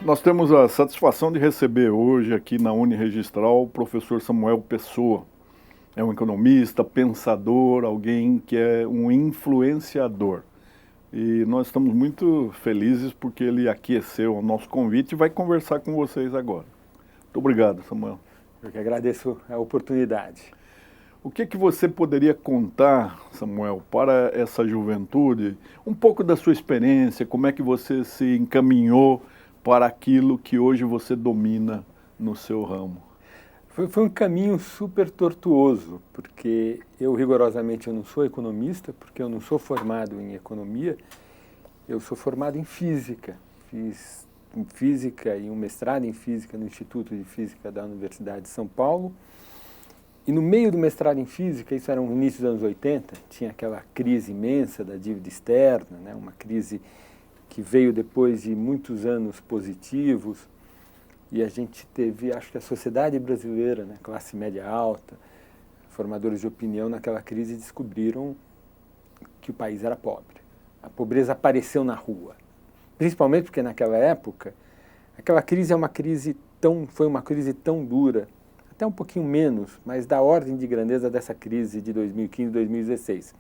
Nós temos a satisfação de receber hoje aqui na Uniregistral o professor Samuel Pessoa. É um economista, pensador, alguém que é um influenciador. E nós estamos muito felizes porque ele aqueceu o nosso convite e vai conversar com vocês agora. Muito obrigado, Samuel. Eu que agradeço a oportunidade. O que você poderia contar, Samuel, para essa juventude, um pouco da sua experiência, como é que você se encaminhou para aquilo que hoje você domina no seu ramo? Foi um caminho super tortuoso, porque rigorosamente eu não sou economista, porque eu não sou formado em economia, eu sou formado em física. Fiz física e um mestrado em física no Instituto de Física da Universidade de São Paulo. E no meio do mestrado em física, isso era no início dos anos 80, tinha aquela crise imensa da dívida externa, né? Uma crise que veio depois de muitos anos positivos, e a gente teve, acho que a sociedade brasileira, né, classe média alta, formadores de opinião naquela crise descobriram que o país era pobre. A pobreza apareceu na rua, principalmente porque naquela época, aquela crise foi uma crise tão dura, até um pouquinho menos, mas da ordem de grandeza dessa crise de 2015 e 2016.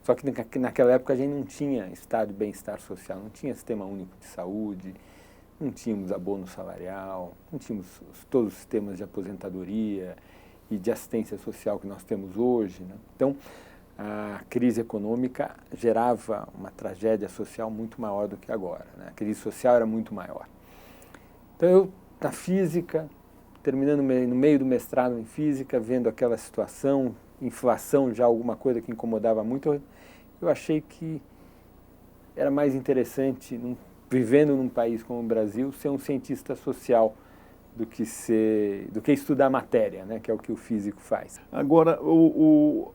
Só que naquela época a gente não tinha estado de bem-estar social, não tinha sistema único de saúde, não tínhamos abono salarial, não tínhamos todos os sistemas de aposentadoria e de assistência social que nós temos hoje, né? Então, a crise econômica gerava uma tragédia social muito maior do que agora, né? A crise social era muito maior. Então, eu, na física, terminando no meio do mestrado em física, vendo aquela situação, inflação já alguma coisa que incomodava muito, eu achei que era mais interessante, vivendo num país como o Brasil, ser um cientista social do que estudar matéria, né, que é o que o físico faz. Agora,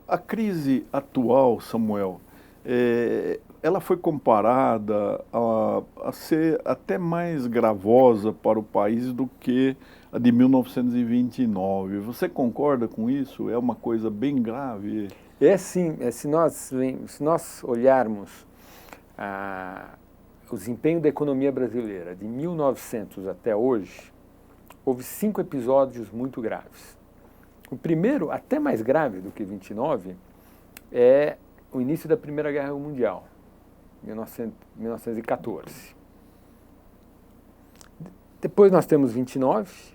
a crise atual, Samuel, ela foi comparada a ser até mais gravosa para o país do que a de 1929. Você concorda com isso? É uma coisa bem grave? É sim. Se nós olharmos o desempenho da economia brasileira de 1900 até hoje, houve 5 episódios muito graves. O primeiro, até mais grave do que 29, é o início da Primeira Guerra Mundial, 1914. Depois nós temos 29,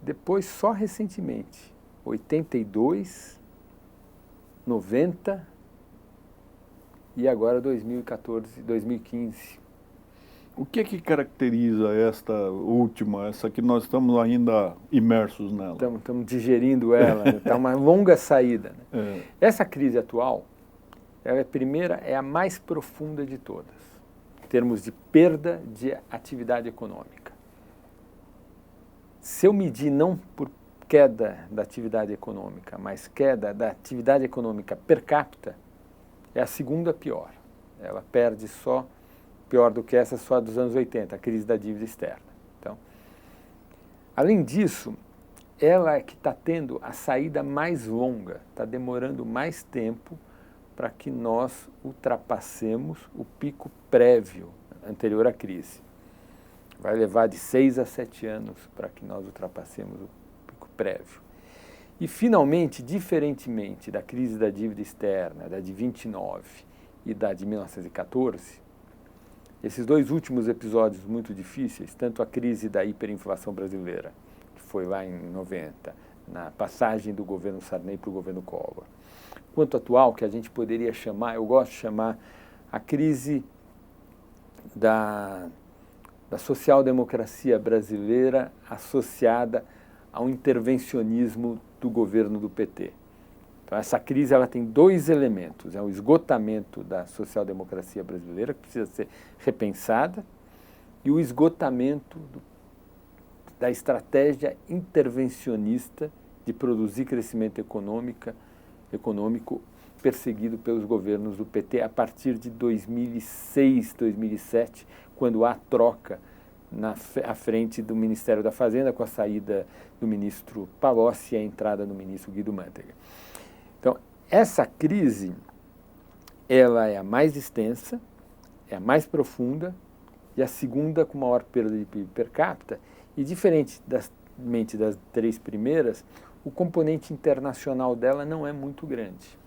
depois só recentemente, 82, 90 e agora 2014, 2015. O que caracteriza esta última, essa que nós estamos ainda imersos nela? Estamos digerindo ela, está uma longa saída. Né? Essa crise atual, ela é a mais profunda de todas, em termos de perda de atividade econômica. Se eu medir não por queda da atividade econômica, mas queda da atividade econômica per capita, é a segunda pior. Ela perde pior do que essa só dos anos 80, a crise da dívida externa. Então, além disso, ela é que está tendo a saída mais longa, está demorando mais tempo para que nós ultrapassemos o pico prévio anterior à crise. Vai levar de 6 a 7 anos para que nós ultrapassemos o pico prévio. E, finalmente, diferentemente da crise da dívida externa, da de 29 e da de 1914, esses dois últimos episódios muito difíceis, tanto a crise da hiperinflação brasileira, que foi lá em 90, na passagem do governo Sarney para o governo Collor, quanto a atual, que a gente poderia chamar, eu gosto de chamar, a crise da social-democracia brasileira associada ao intervencionismo do governo do PT. Então, essa crise ela tem 2 elementos. É o esgotamento da social-democracia brasileira, que precisa ser repensada, e o esgotamento da estratégia intervencionista de produzir crescimento econômico perseguido pelos governos do PT a partir de 2006, 2007, quando há troca à frente do Ministério da Fazenda, com a saída do ministro Palocci e a entrada do ministro Guido Mantega. Então, essa crise, ela é a mais extensa, é a mais profunda e a segunda com maior perda de PIB per capita, e diferente das 3 primeiras, o componente internacional dela não é muito grande.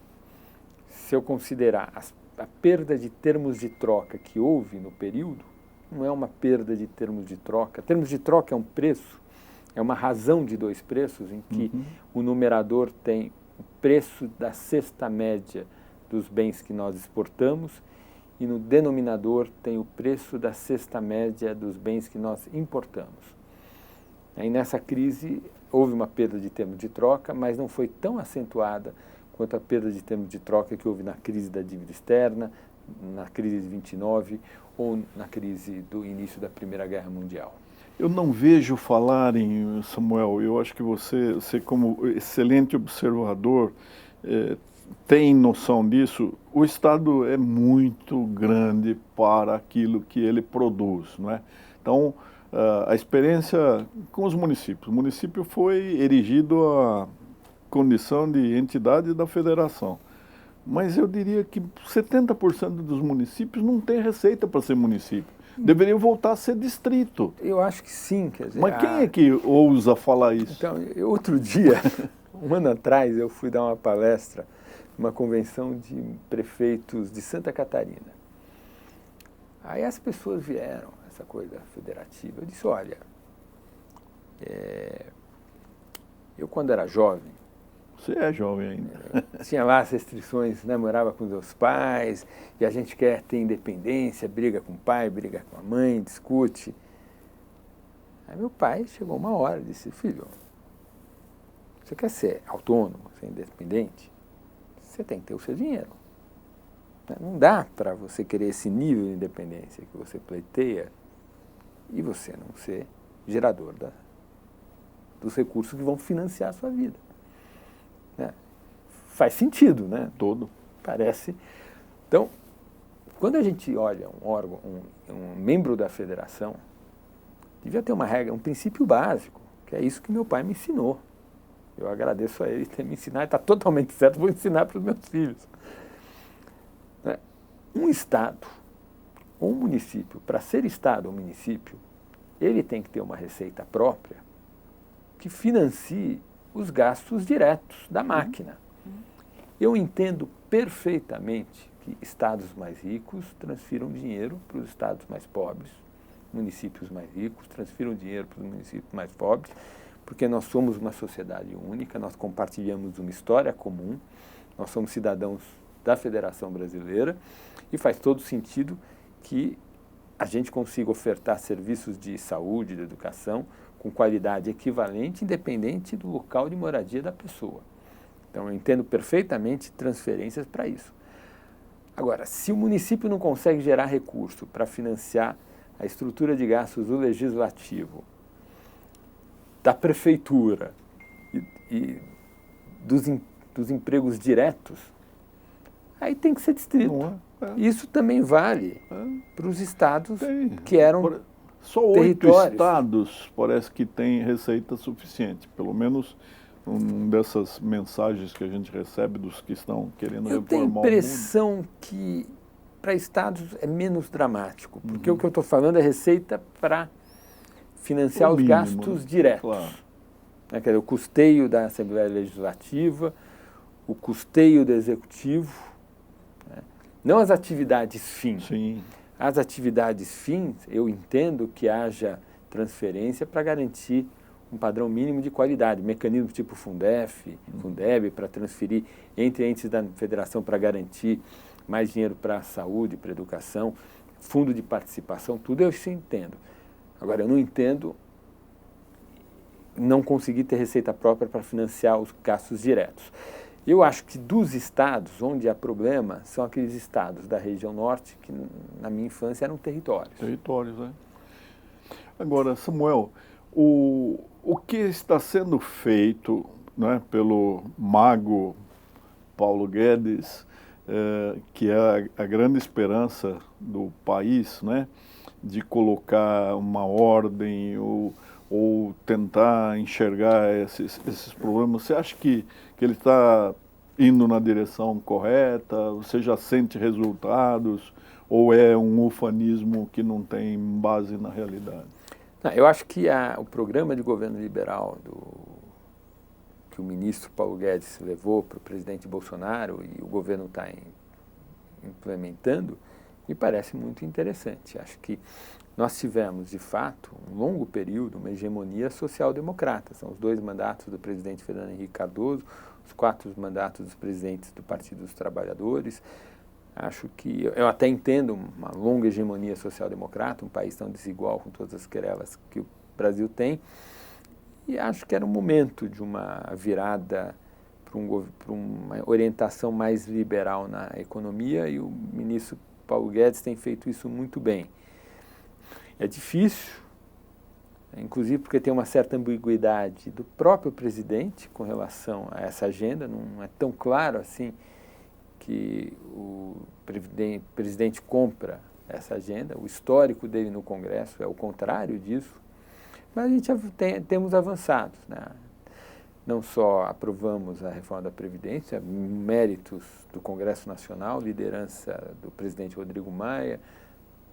Se eu considerar a perda de termos de troca que houve no período, não é uma perda de termos de troca. Termos de troca é um preço, é uma razão de 2 preços, em que o numerador tem o preço da cesta média dos bens que nós exportamos e no denominador tem o preço da cesta média dos bens que nós importamos. Aí nessa crise houve uma perda de termos de troca, mas não foi tão acentuada quanto a perda de termos de troca que houve na crise da dívida externa, na crise de 29 ou na crise do início da Primeira Guerra Mundial. Eu não vejo falarem, Samuel, eu acho que você como excelente observador, tem noção disso. O Estado é muito grande para aquilo que ele produz, não é? Então, a experiência com os municípios. O município foi erigido à condição de entidade da federação. Mas eu diria que 70% dos municípios não tem receita para ser município. Deveria voltar a ser distrito. Eu acho que sim. Quer dizer, mas quem é que ousa falar isso? Então, outro dia, um ano atrás, eu fui dar uma palestra numa convenção de prefeitos de Santa Catarina. Aí as pessoas vieram, essa coisa federativa. Eu disse, olha, eu quando era jovem, você é jovem ainda. Tinha lá as restrições, né? Morava com meus pais, e a gente quer ter independência, briga com o pai, briga com a mãe, discute. Aí meu pai chegou uma hora e disse, filho, você quer ser autônomo, ser independente? Você tem que ter o seu dinheiro. Não dá para você querer esse nível de independência que você pleiteia e você não ser gerador dos recursos que vão financiar a sua vida. Faz sentido, né? Todo. Parece. Então, quando a gente olha um órgão, um membro da federação, devia ter uma regra, um princípio básico, que é isso que meu pai me ensinou. Eu agradeço a ele ter me ensinado, está totalmente certo, vou ensinar para os meus filhos. Um estado ou um município, para ser estado ou município, ele tem que ter uma receita própria que financie os gastos diretos da máquina. Eu entendo perfeitamente que estados mais ricos transfiram dinheiro para os estados mais pobres, municípios mais ricos transfiram dinheiro para os municípios mais pobres, porque nós somos uma sociedade única, nós compartilhamos uma história comum, nós somos cidadãos da Federação Brasileira e faz todo sentido que a gente consiga ofertar serviços de saúde, de educação, com qualidade equivalente, independente do local de moradia da pessoa. Então, eu entendo perfeitamente transferências para isso. Agora, se o município não consegue gerar recurso para financiar a estrutura de gastos do legislativo, da prefeitura e dos empregos diretos, aí tem que ser distrito. Isso também vale para os estados que eram só 8 estados parece que têm receita suficiente, pelo menos dessas mensagens que a gente recebe dos que estão querendo reformar o mundo. Eu tenho a impressão que para estados é menos dramático, porque o que eu estou falando é receita para financiar os gastos diretos. Claro. Quer dizer, o custeio da Assembleia Legislativa, o custeio do Executivo, não as atividades fins. Sim. As atividades fins, eu entendo que haja transferência para garantir um padrão mínimo de qualidade, mecanismo tipo Fundef, Fundeb, para transferir entre entes da federação para garantir mais dinheiro para a saúde, para a educação, fundo de participação, tudo eu entendo. Agora, eu não entendo não conseguir ter receita própria para financiar os gastos diretos. Eu acho que dos estados onde há problema são aqueles estados da região norte que na minha infância eram territórios. Territórios, né? Agora, Samuel, o que está sendo feito, né, pelo mago Paulo Guedes, que é a grande esperança do país, né, de colocar uma ordem ou tentar enxergar esses problemas, você acha que ele está indo na direção correta? Você já sente resultados? Ou é um ufanismo que não tem base na realidade? Não, eu acho que o programa de governo liberal que o ministro Paulo Guedes levou para o presidente Bolsonaro e o governo está implementando, me parece muito interessante. Acho que nós tivemos, de fato, um longo período, uma hegemonia social-democrata. São os 2 mandatos do presidente Fernando Henrique Cardoso, os 4 mandatos dos presidentes do Partido dos Trabalhadores. Acho que eu até entendo uma longa hegemonia social-democrata, um país tão desigual com todas as querelas que o Brasil tem, e acho que era um momento de uma virada para uma orientação mais liberal na economia, e o ministro Paulo Guedes tem feito isso muito bem. É difícil, inclusive porque tem uma certa ambiguidade do próprio presidente com relação a essa agenda, não é tão claro assim que o presidente compra essa agenda, o histórico dele no Congresso é o contrário disso, mas a gente temos avançado, né? Não só aprovamos a reforma da Previdência, méritos do Congresso Nacional, liderança do presidente Rodrigo Maia,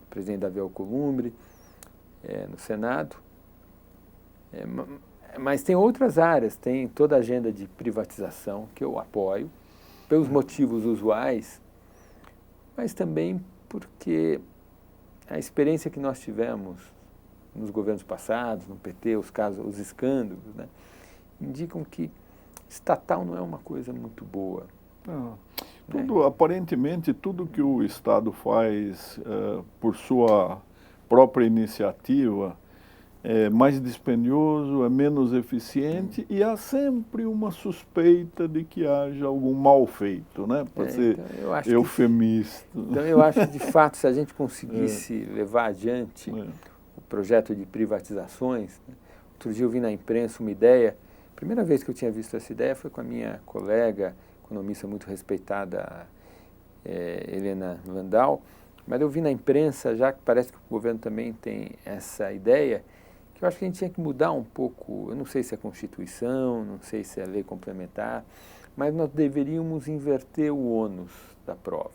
do presidente Davi Alcolumbre, no Senado, mas tem outras áreas, tem toda a agenda de privatização que eu apoio, pelos motivos usuais, mas também porque a experiência que nós tivemos nos governos passados, no PT, os escândalos, né, indicam que estatal não é uma coisa muito boa. Aparentemente, tudo que o Estado faz por sua própria iniciativa é mais dispendioso, é menos eficiente e há sempre uma suspeita de que haja algum mal feito, né? Para ser então eufemista. Então eu acho que, de fato, se a gente conseguisse levar adiante o projeto de privatizações, né? Outro dia eu vi na imprensa uma ideia, a primeira vez que eu tinha visto essa ideia foi com a minha colega, economista muito respeitada, Helena Landau, mas eu vi na imprensa, já que parece que o governo também tem essa ideia, que eu acho que a gente tinha que mudar um pouco, eu não sei se é a Constituição, não sei se é a lei complementar, mas nós deveríamos inverter o ônus da prova.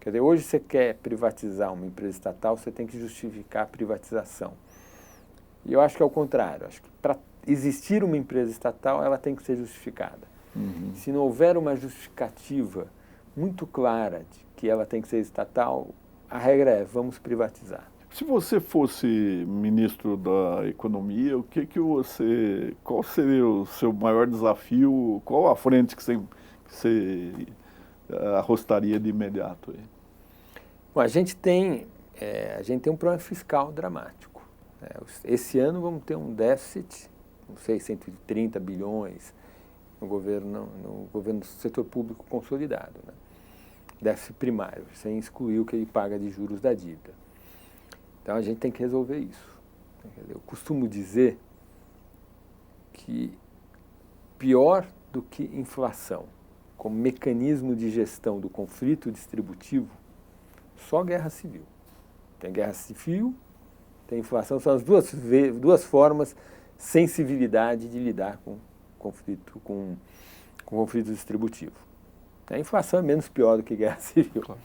Quer dizer, hoje você quer privatizar uma empresa estatal, você tem que justificar a privatização. E eu acho que é o contrário, acho que para existir uma empresa estatal, ela tem que ser justificada. Se não houver uma justificativa muito clara de que ela tem que ser estatal, a regra é, vamos privatizar. Se você fosse ministro da Economia, qual seria o seu maior desafio, qual a frente que você arrostaria de imediato aí? Bom, a gente tem um problema fiscal dramático. Esse ano vamos ter um déficit, não sei, 130 bilhões no governo do setor público consolidado, né? Déficit primário, sem excluir o que ele paga de juros da dívida. Então a gente tem que resolver isso. Eu costumo dizer que pior do que inflação, como mecanismo de gestão do conflito distributivo, só guerra civil. Tem guerra civil, tem inflação, são as duas formas sem civilidade de lidar com conflito distributivo. A inflação é menos pior do que guerra civil. Claro.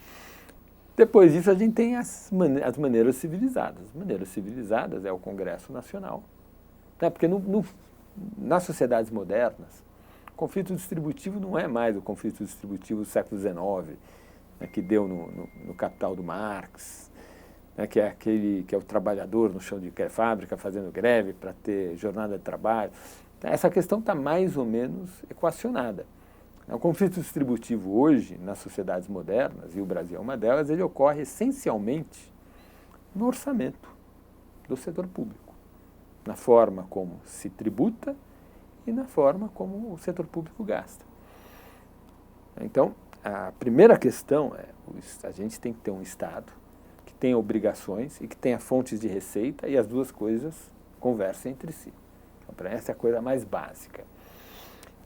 Depois disso, a gente tem as maneiras civilizadas. As maneiras civilizadas é o Congresso Nacional. Né? Porque nas sociedades modernas, o conflito distributivo não é mais o conflito distributivo do século XIX, né, que deu no Capital do Marx, né, que é o trabalhador no chão de fábrica fazendo greve para ter jornada de trabalho. Essa questão está mais ou menos equacionada. O conflito distributivo hoje, nas sociedades modernas, e o Brasil é uma delas, ele ocorre essencialmente no orçamento do setor público, na forma como se tributa e na forma como o setor público gasta. Então, a primeira questão é a gente tem que ter um Estado que tenha obrigações e que tenha fontes de receita e as duas coisas conversem entre si. Então, essa é a coisa mais básica.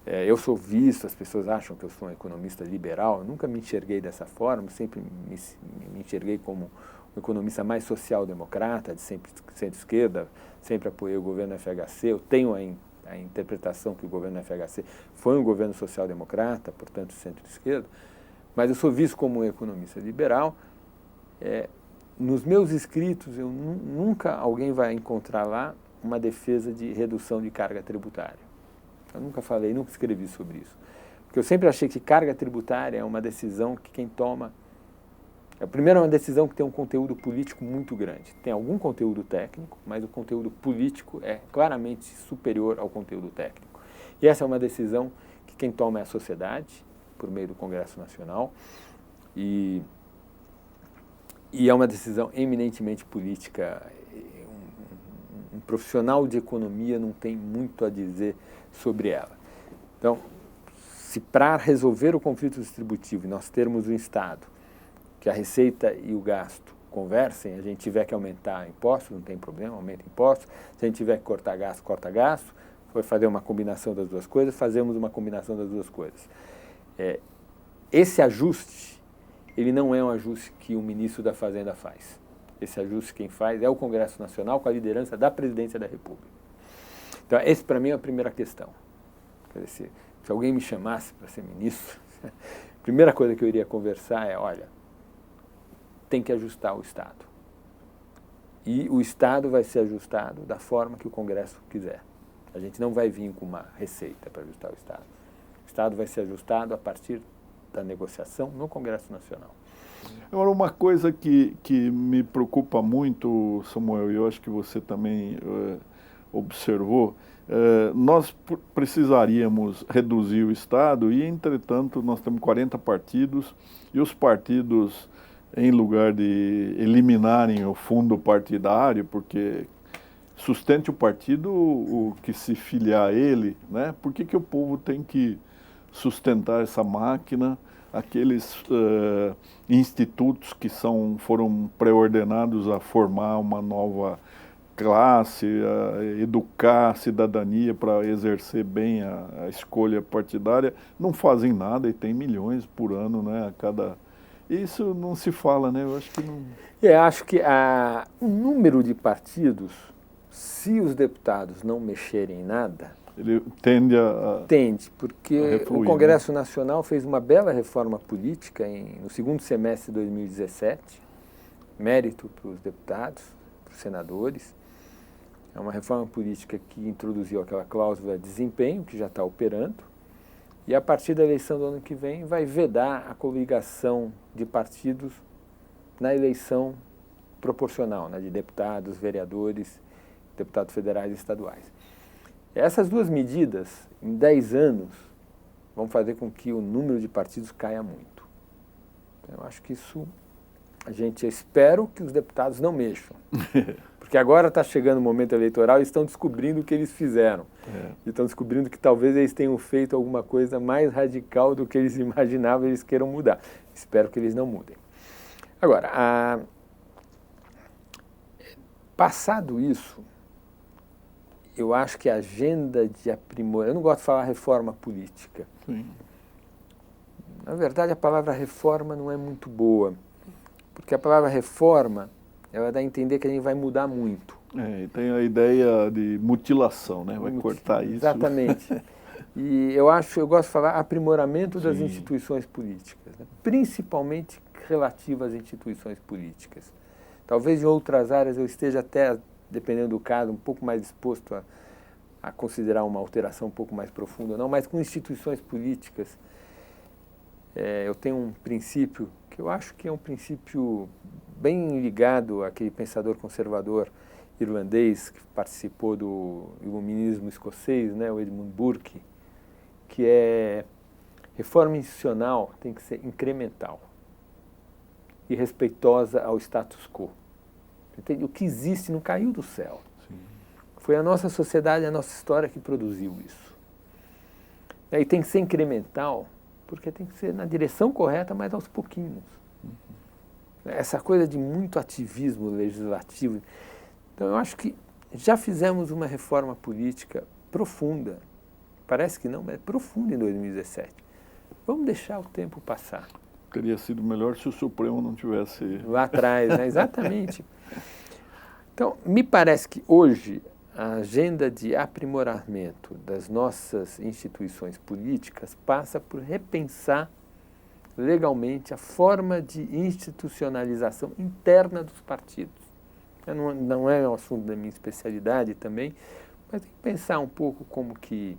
Eu sou visto, as pessoas acham que eu sou um economista liberal, eu nunca me enxerguei dessa forma, sempre me enxerguei como um economista mais social-democrata, de sempre centro-esquerda, sempre apoiei o governo FHC, eu tenho a interpretação que o governo FHC foi um governo social-democrata, portanto centro-esquerda, mas eu sou visto como um economista liberal. Nos meus escritos, nunca alguém vai encontrar lá uma defesa de redução de carga tributária. Eu nunca falei, nunca escrevi sobre isso. Porque eu sempre achei que carga tributária é uma decisão que quem toma... Primeiro, é uma decisão que tem um conteúdo político muito grande. Tem algum conteúdo técnico, mas o conteúdo político é claramente superior ao conteúdo técnico. E essa é uma decisão que quem toma é a sociedade, por meio do Congresso Nacional, e é uma decisão eminentemente política. Um profissional de economia não tem muito a dizer sobre ela. Então, se para resolver o conflito distributivo, nós termos um Estado, que a receita e o gasto conversem, a gente tiver que aumentar impostos, não tem problema, aumenta impostos. Se a gente tiver que cortar gasto, corta gasto. Foi fazer uma combinação das duas coisas, fazemos uma combinação das duas coisas. Esse ajuste, ele não é um ajuste que o ministro da Fazenda faz. Esse ajuste quem faz é o Congresso Nacional com a liderança da Presidência da República. Então, esse para mim é a primeira questão. Quer dizer, se alguém me chamasse para ser ministro, a primeira coisa que eu iria conversar é, olha, tem que ajustar o Estado. E o Estado vai ser ajustado da forma que o Congresso quiser. A gente não vai vir com uma receita para ajustar o Estado. O Estado vai ser ajustado a partir da negociação no Congresso Nacional. Agora, uma coisa que me preocupa muito, Samuel, e eu acho que você também observou, nós precisaríamos reduzir o Estado e, entretanto, nós temos 40 partidos e os partidos, em lugar de eliminarem o fundo partidário, porque sustente o partido o que se filiar a ele, né? Por que o povo tem que sustentar essa máquina? Aqueles institutos que foram pré-ordenados a formar uma nova classe, a educar a cidadania para exercer bem a escolha partidária, não fazem nada e tem milhões por ano, né, a cada... Isso não se fala, né? Eu acho que não... Acho que o número de partidos, se os deputados não mexerem em nada... Ele tende a... Tende, porque o Congresso Nacional fez uma bela reforma política no segundo semestre de 2017, mérito para os deputados, para os senadores. É uma reforma política que introduziu aquela cláusula de desempenho, que já está operando, e a partir da eleição do ano que vem vai vedar a coligação de partidos na eleição proporcional, né, de deputados, vereadores, deputados federais e estaduais. Essas duas medidas, em 10 anos, vão fazer com que o número de partidos caia muito. Eu acho que isso, espero que os deputados não mexam. Porque agora está chegando o momento eleitoral e estão descobrindo o que eles fizeram. E estão descobrindo que talvez eles tenham feito alguma coisa mais radical do que eles imaginavam e eles queiram mudar. Espero que eles não mudem. Agora, passado isso, eu acho que a agenda de aprimoramento... Eu não gosto de falar reforma política. Sim. Na verdade, a palavra reforma não é muito boa. Porque a palavra reforma, ela dá a entender que a gente vai mudar muito. E tem a ideia de mutilação, né? Vai cortar isso. Exatamente. E eu gosto de falar aprimoramento das instituições políticas, né? Principalmente relativa às instituições políticas. Talvez em outras áreas eu esteja até, dependendo do caso, um pouco mais disposto a considerar uma alteração um pouco mais profunda, não, mas com instituições políticas, eu tenho um princípio que eu acho que é um princípio bem ligado àquele pensador conservador irlandês que participou do iluminismo escocês, né, o Edmund Burke, que é reforma institucional tem que ser incremental e respeitosa ao status quo. Entende? O que existe não caiu do céu. Sim. Foi a nossa sociedade, a nossa história que produziu isso. E tem que ser incremental, porque tem que ser na direção correta, mas aos pouquinhos. Essa coisa de muito ativismo legislativo. Então, eu acho que já fizemos uma reforma política profunda. Parece que não, mas é profunda em 2017. Vamos deixar o tempo passar. Teria sido melhor se o Supremo não tivesse... Lá atrás, né? Exatamente. Então, me parece que hoje a agenda de aprimoramento das nossas instituições políticas passa por repensar legalmente a forma de institucionalização interna dos partidos. Não é um assunto da minha especialidade também, mas tem que pensar um pouco como que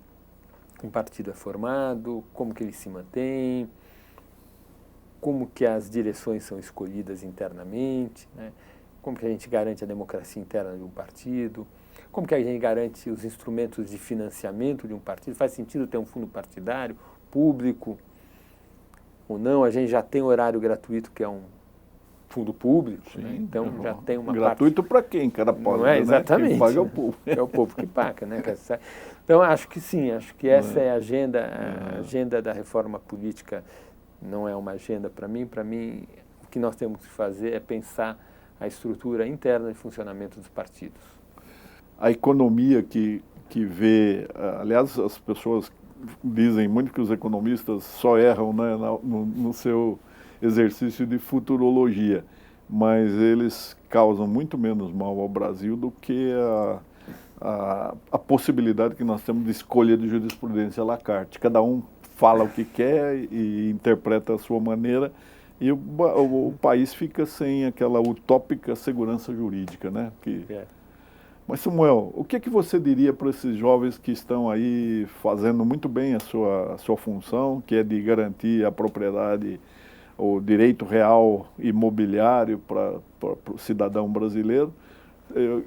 um partido é formado, como que ele se mantém, como que as direções são escolhidas internamente, né? Como que a gente garante a democracia interna de um partido, como que a gente garante os instrumentos de financiamento de um partido. Faz sentido ter um fundo partidário, público ou não? A gente já tem horário gratuito, que é um fundo público, sim, né? Então já tem uma gratuito para quem? Cada pobre, não é? Exatamente. Quem paga é o povo. É o povo que paga, né? Então acho que sim, acho que essa é a agenda, a agenda da reforma política. Não é uma agenda para mim. Para mim, o que nós temos que fazer é pensar a estrutura interna de funcionamento dos partidos. A economia que vê, aliás, as pessoas dizem muito que os economistas só erram, né, no seu exercício de futurologia, mas eles causam muito menos mal ao Brasil do que a possibilidade que nós temos de escolha de jurisprudência à la carte. Cada um fala o que quer e interpreta a sua maneira, e o país fica sem aquela utópica segurança jurídica, né? Mas, Samuel, o que você diria para esses jovens que estão aí fazendo muito bem a sua função, que é de garantir a propriedade, o direito real imobiliário para o cidadão brasileiro?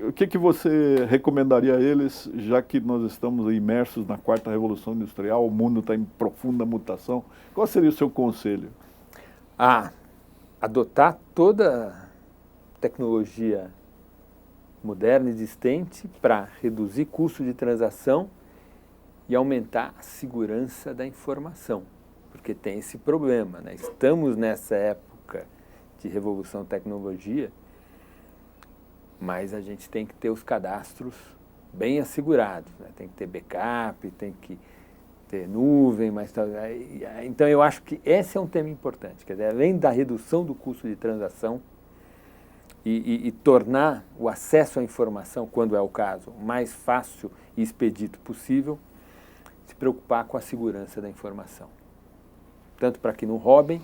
O que você recomendaria a eles, já que nós estamos imersos na quarta revolução industrial, o mundo está em profunda mutação? Qual seria o seu conselho? Adotar toda tecnologia moderna existente para reduzir custo de transação e aumentar a segurança da informação, porque tem esse problema, né? Estamos nessa época de revolução tecnologia, mas a gente tem que ter os cadastros bem assegurados, né? Tem que ter backup, tem que ter nuvem, então eu acho que esse é um tema importante, quer dizer, além da redução do custo de transação e tornar o acesso à informação, quando é o caso, o mais fácil e expedito possível, se preocupar com a segurança da informação, tanto para que não roubem,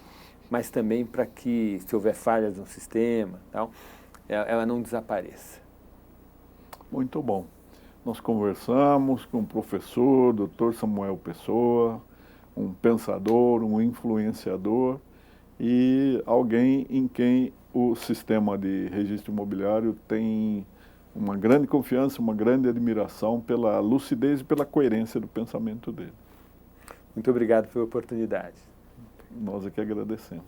mas também para que, se houver falhas no sistema, ela não desapareça. Muito bom. Nós conversamos com o professor Dr. Samuel Pessoa, um pensador, um influenciador e alguém em quem o sistema de registro imobiliário tem uma grande confiança, uma grande admiração pela lucidez e pela coerência do pensamento dele. Muito obrigado pela oportunidade. Nós é que agradecemos.